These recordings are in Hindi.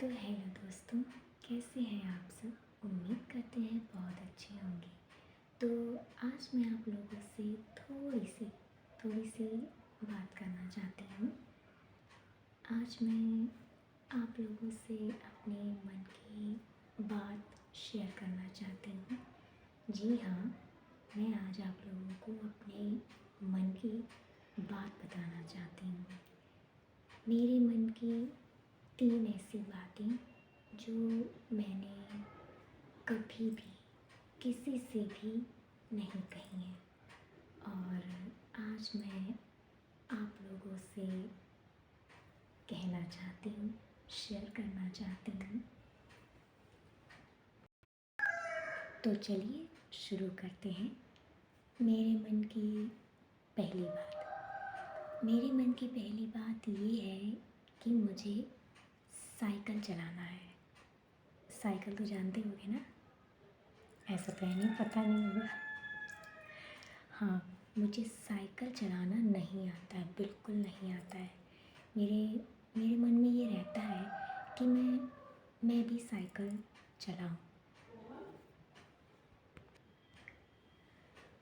तो हेलो दोस्तों, कैसे हैं आप सब? उम्मीद करते हैं बहुत अच्छे होंगे। तो आज मैं आप लोगों से थोड़ी सी बात करना चाहती हूँ। आज मैं आप लोगों से अपने मन की बात शेयर करना चाहती हूँ। जी हाँ, मैं आज आप लोगों को अपने मन की बात बताना चाहती हूँ। मेरे मन की 3 ऐसी बातें जो मैंने कभी भी किसी से भी नहीं कही हैं, और आज मैं आप लोगों से कहना चाहती हूँ, शेयर करना चाहती हूँ। तो चलिए शुरू करते हैं। मेरे मन की पहली बात मेरे मन की पहली बात ये है कि मुझे साइकिल चलाना है। साइकिल तो जानते होगे ना? ऐसा तो नहीं, पता नहीं होगा। हाँ, मुझे साइकिल चलाना नहीं आता है, बिल्कुल नहीं आता है। मेरे मेरे मन में ये रहता है कि मैं भी साइकिल चलाऊं।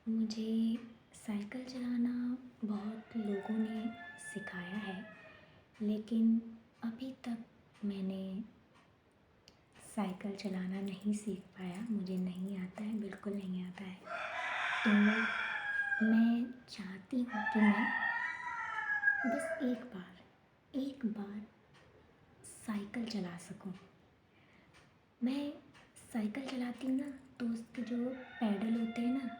मुझे साइकिल चलाना बहुत लोगों ने सिखाया है, लेकिन अभी तक मैंने साइकिल चलाना नहीं सीख पाया। मुझे नहीं आता है, बिल्कुल नहीं आता है। तो मैं चाहती हूँ कि मैं बस एक बार साइकिल चला सकूँ। मैं साइकिल चलाती हूँ ना, तो उसके जो पैडल होते हैं ना,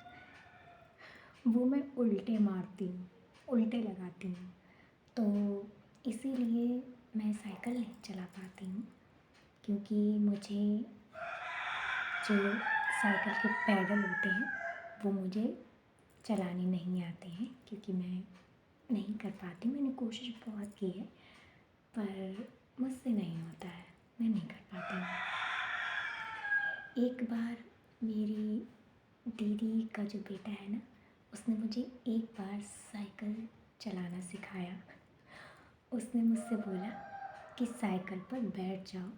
वो मैं उल्टे मारती हूँ, उल्टे लगाती हूँ। तो इसीलिए मैं साइकिल नहीं चला पाती हूँ, क्योंकि मुझे जो साइकिल के पैडल होते हैं वो मुझे चलाने नहीं आते हैं, क्योंकि मैं नहीं कर पाती। मैंने कोशिश बहुत की है, पर मुझसे नहीं होता है, मैं नहीं कर पाती हूँ। एक बार मेरी दीदी का जो बेटा है ना, उसने मुझे एक बार साइकिल चलाना सिखाया। उसने मुझसे बोला कि साइकिल पर बैठ जाओ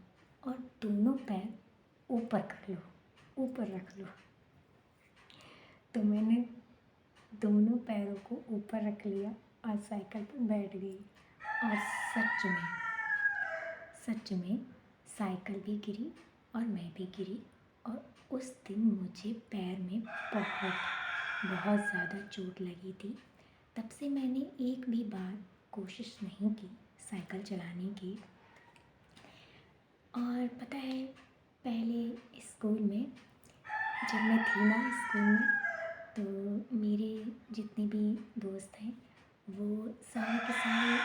और दोनों पैर ऊपर कर लो, ऊपर रख लो। तो मैंने दोनों पैरों को ऊपर रख लिया और साइकिल पर बैठ गई, और सच में साइकिल भी गिरी और मैं भी गिरी। और उस दिन मुझे पैर में बहुत ज़्यादा चोट लगी थी। तब से मैंने एक भी बार कोशिश नहीं की साइकिल चलाने की। और पता है, पहले स्कूल में जब मैं थी ना स्कूल में, तो मेरे जितने भी दोस्त हैं वो सारे के सारे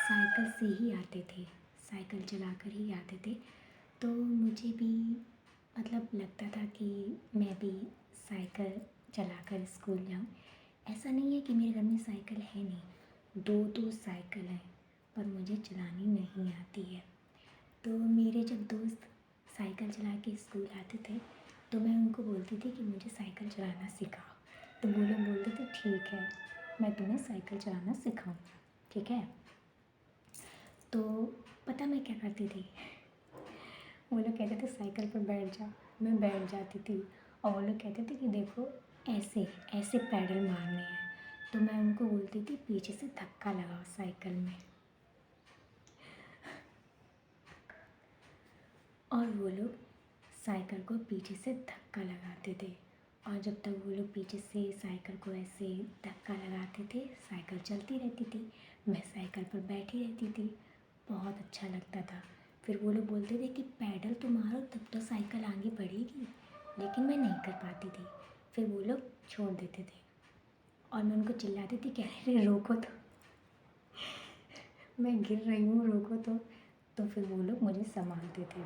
साइकिल से ही आते थे, साइकिल चलाकर ही आते थे। तो मुझे भी मतलब लगता था कि मैं भी साइकिल चलाकर स्कूल जाऊँ। ऐसा नहीं है कि मेरे घर में साइकिल है नहीं, दो साइकिल हैं, पर मुझे चलानी नहीं आती है। तो मेरे जब दोस्त साइकिल चला के स्कूल आते थे, तो मैं उनको बोलती थी कि मुझे साइकिल चलाना सिखाओ। तो वो लोग बोलते थे ठीक है, मैं तुम्हें साइकिल चलाना सिखाऊंगा, ठीक है। तो पता मैं क्या करती थी? वो लोग कहते थे साइकिल पर बैठ जा, मैं बैठ जाती थी। और वो लोग कहते थे कि देखो ऐसे ऐसे पैडल मारने हैं। तो मैं उनको बोलती थी पीछे से धक्का लगाओ साइकिल में, और वो लोग साइकिल को पीछे से धक्का लगाते थे। और जब तक वो लोग पीछे से साइकिल को ऐसे धक्का लगाते थे, साइकिल चलती रहती थी, मैं साइकिल पर बैठी रहती थी। बहुत अच्छा लगता था। फिर वो लोग बोलते थे कि पैडल तो मारो, तब तो साइकिल आगे बढ़ेगी, लेकिन मैं नहीं कर पाती थी। फिर वो लोग छोड़ देते थे और मैं उनको चिल्लाती थी, कह रहे रोको तो, मैं गिर रही हूँ, रोको तो फिर वो लोग मुझे संभालते थे।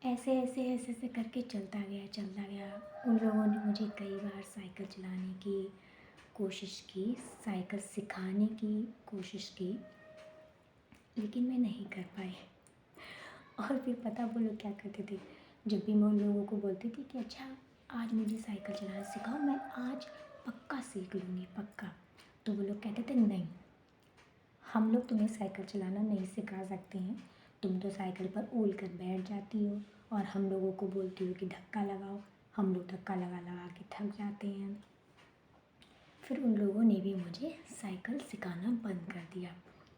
ऐसे करके चलता गया। उन लोगों ने मुझे कई बार साइकिल चलाने की कोशिश की, साइकिल सिखाने की कोशिश की, लेकिन मैं नहीं कर पाई। और फिर पता वो लोग क्या करते थे? जब भी मैं उन लोगों को बोलती थी कि अच्छा आज मुझे साइकिल चलाना सिखाओ, मैं आज पक्का सीख लूँगी, पक्का, तो वो लोग कहते थे नहीं, हम लोग तुम्हें साइकिल चलाना नहीं सिखा सकते हैं, तुम तो साइकिल पर उल कर बैठ जाती हो और हम लोगों को बोलती हो कि धक्का लगाओ। हम लोग धक्का लगा लगा के थक जाते हैं। फिर उन लोगों ने भी मुझे साइकिल सिखाना बंद कर दिया।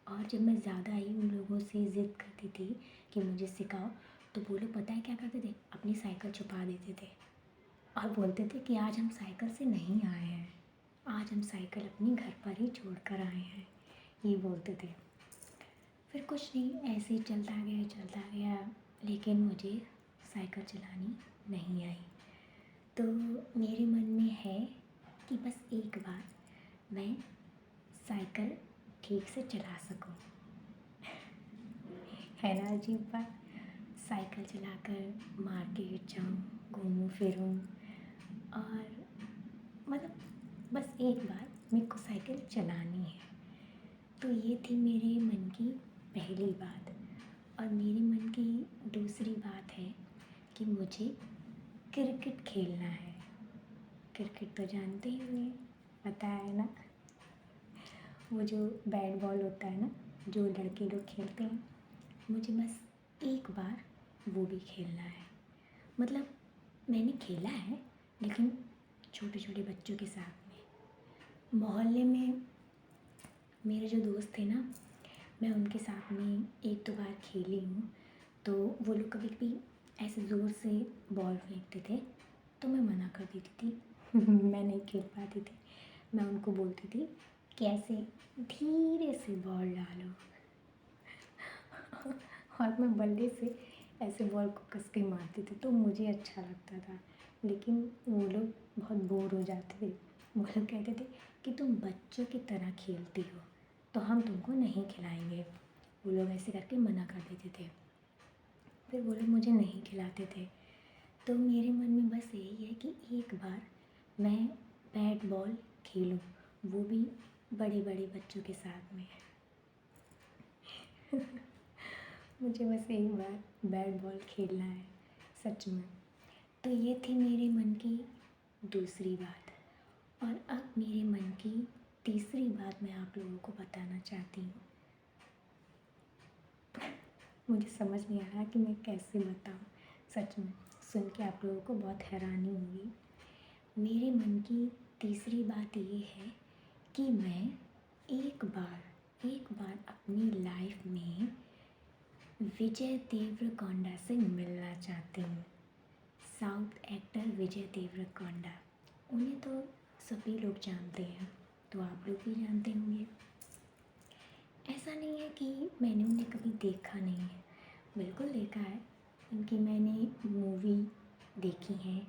और जब मैं ज़्यादा ही उन लोगों से ज़िद करती थी कि मुझे सिखाओ, तो वो लोग पता है क्या करते थे, अपनी साइकिल छुपा देते थे और बोलते थे कि आज हम साइकिल से नहीं आए हैं, आज हम साइकिल अपनी घर पर ही छोड़ कर आए हैं, ये बोलते थे। फिर कुछ नहीं, ऐसे ही चलता गया, लेकिन मुझे साइकिल चलानी नहीं आई। तो मेरे मन में है कि बस एक बार मैं साइकिल ठीक से चला सकूं। है ना अजीब बात, साइकिल चलाकर मार्केट जाऊं, घूमूं फिरूं, और मतलब बस एक बार मेरे को साइकिल चलानी है। तो ये थी मेरे मन की पहली बात। और मेरे मन की दूसरी बात है कि मुझे क्रिकेट खेलना है। क्रिकेट तो जानते ही होंगे, पता है ना, वो जो बैट बॉल होता है ना, जो लड़के लोग खेलते हैं, मुझे बस एक बार वो भी खेलना है। मतलब मैंने खेला है, लेकिन छोटे छोटे बच्चों के साथ में। मोहल्ले में मेरे जो दोस्त थे ना, मैं उनके साथ में एक दो बार खेली हूँ। तो वो लोग कभी कभी ऐसे ज़ोर से बॉल फेंकते थे तो मैं मना कर देती थी मैं नहीं खेल पाती थी। मैं उनको बोलती थी कि ऐसे धीरे से बॉल डालो और मैं बल्ले से ऐसे बॉल को कस के मारती थी, तो मुझे अच्छा लगता था। लेकिन वो लोग बहुत बोर हो जाते थे। वो लोग कहते थे कि तुम बच्चों की तरह खेलती हो, तो हम तुमको नहीं खिलाएंगे। वो लोग ऐसे करके मना कर देते थे। फिर वो लोग मुझे नहीं खिलाते थे। तो मेरे मन में बस यही है कि एक बार मैं बैट बॉल खेलूं, वो भी बड़े बड़े बच्चों के साथ में मुझे बस एक बार बैट बॉल खेलना है, सच में। तो ये थी मेरे मन की दूसरी बात। और अब मेरे मन की तीसरी बात मैं आप लोगों को बताना चाहती हूँ। मुझे समझ नहीं आ रहा कि मैं कैसे बताऊँ, सच में सुन के आप लोगों को बहुत हैरानी होगी। मेरे मन की तीसरी बात ये है कि मैं एक बार अपनी लाइफ में विजय देवरकोंडा से मिलना चाहती हूँ। साउथ एक्टर विजय देवरकोंडा, उन्हें तो सभी लोग जानते हैं, तो आप लोग भी जानते होंगे। ऐसा नहीं है कि मैंने उन्हें कभी देखा नहीं है, बिल्कुल देखा है। उनकी मैंने मूवी देखी है,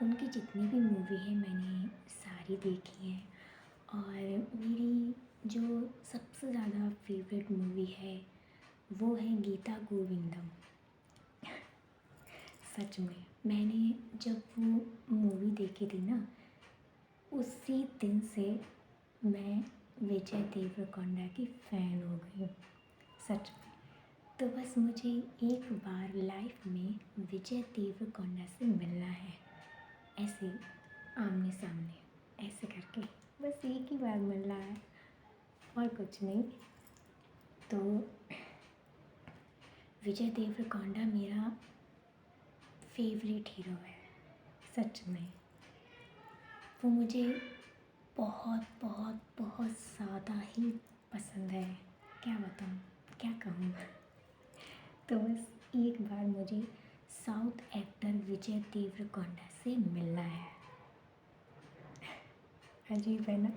उनकी जितनी भी मूवी है मैंने सारी देखी है। और मेरी जो सबसे ज़्यादा फेवरेट मूवी है वो है गीता गोविंदम। सच में मैंने जब वो मूवी देखी थी ना, उसी दिन से मैं विजय देवरकोंडा की फ़ैन हो गई हूँ, सच में। तो बस मुझे एक बार लाइफ में विजय देवरकोंडा से मिलना है, ऐसे आमने सामने ऐसे करके, बस एक ही बार मिलना है और कुछ नहीं। तो विजय देवरकोंडा मेरा फेवरेट हीरो है, सच में। वो मुझे बहुत बहुत बहुत ज़्यादा ही पसंद है, क्या बताऊँ, क्या कहूँ। तो बस एक बार मुझे साउथ एक्टर विजय देवरकोंडा से मिलना है। अजीब है ना,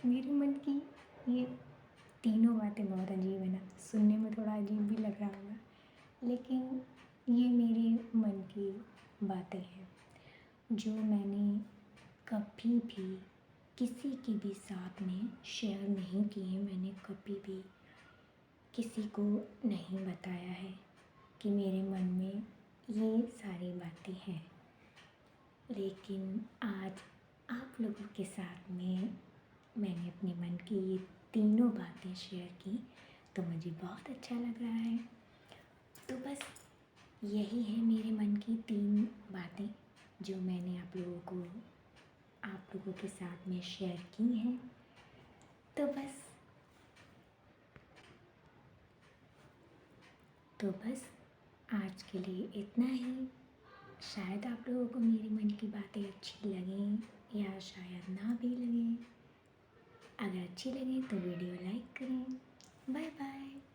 मेरे मन की ये तीनों बातें बहुत अजीब है ना, सुनने में थोड़ा अजीब भी लग रहा होगा, लेकिन ये मेरे मन की बातें हैं जो मैंने कभी भी किसी के भी साथ में शेयर नहीं की है। मैंने कभी भी किसी को नहीं बताया है कि मेरे मन में ये सारी बातें हैं, लेकिन आज आप लोगों के साथ में मैंने अपने मन की ये तीनों बातें शेयर की, तो मुझे बहुत अच्छा लग रहा है। तो बस यही है मेरे मन की 3 बातें जो मैंने आप लोगों के साथ में शेयर की हैं। तो बस तो बस आज के लिए इतना ही। शायद आप लोगों को मेरे मन की बातें अच्छी लगें या शायद ना भी लगें। अगर अच्छी लगे तो वीडियो लाइक करें। Bye bye.